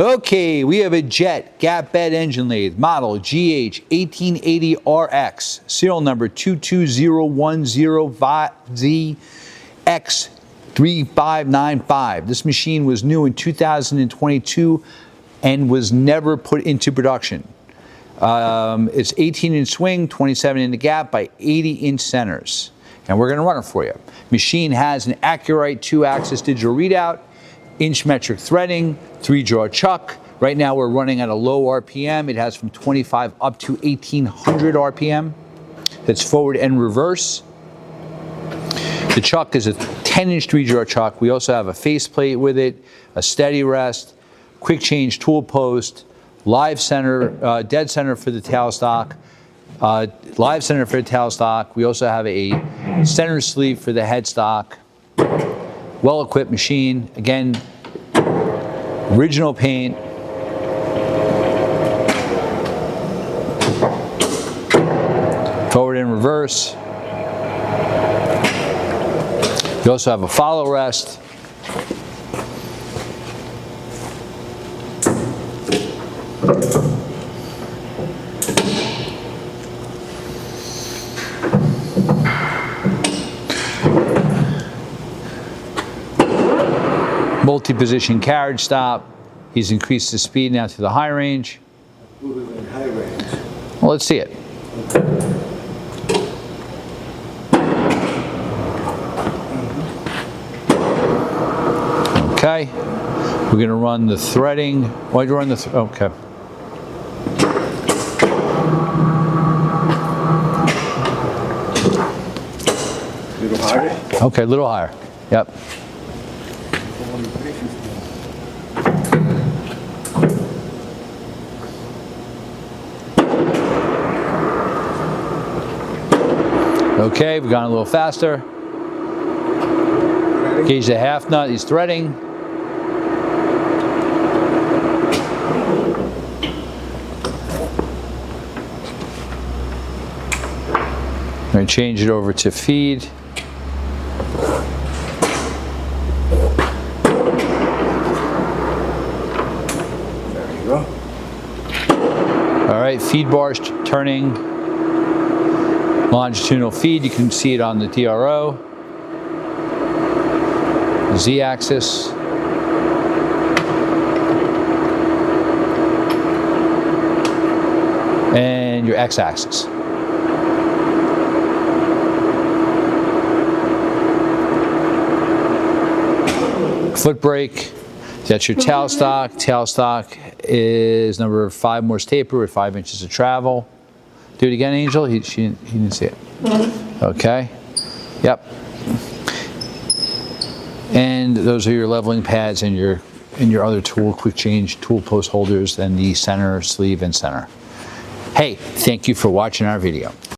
Okay, we have a jet gap bed engine lathe, model GH1880RX, serial number 220105ZX3595. This machine was new in 2022 and was never put into production. It's 18-inch swing, 27 in the gap by 80-inch centers. And we're going to run it for you. Machine has an Accurite 2-axis digital readout, inch metric threading, 3-jaw chuck. Right now we're running at a low RPM. It has from 25 up to 1800 RPM. That's forward and reverse. The chuck is a 10-inch 3-jaw chuck. We also have a faceplate with it, a steady rest, quick change tool post, live center, dead center for the tailstock, live center for the tailstock. We also have a center sleeve for the headstock. Well-equipped machine. Again, original paint. Forward and reverse. You also have a follow rest. Multi-position carriage stop. He's increased the speed now to the high range. High range. Well, let's see it. Okay. We're going to run the threading. Why'd you run the okay. A little higher? Okay, a little higher. Yep. Okay, we've gone a little faster. Gauge the half nut, he's threading. I'm going to change it over to feed. There you go. All right, feed bar's turning. Longitudinal feed, you can see it on the DRO. Z-axis. And your X-axis. Foot brake, that's your tailstock. Tailstock is number 5 Morse taper with 5 inches of travel. Do it again, Angel. He didn't see it. Okay. Yep. And those are your leveling pads and your other tool, quick change tool post holders, and the center sleeve and center. Hey, thank you for watching our video.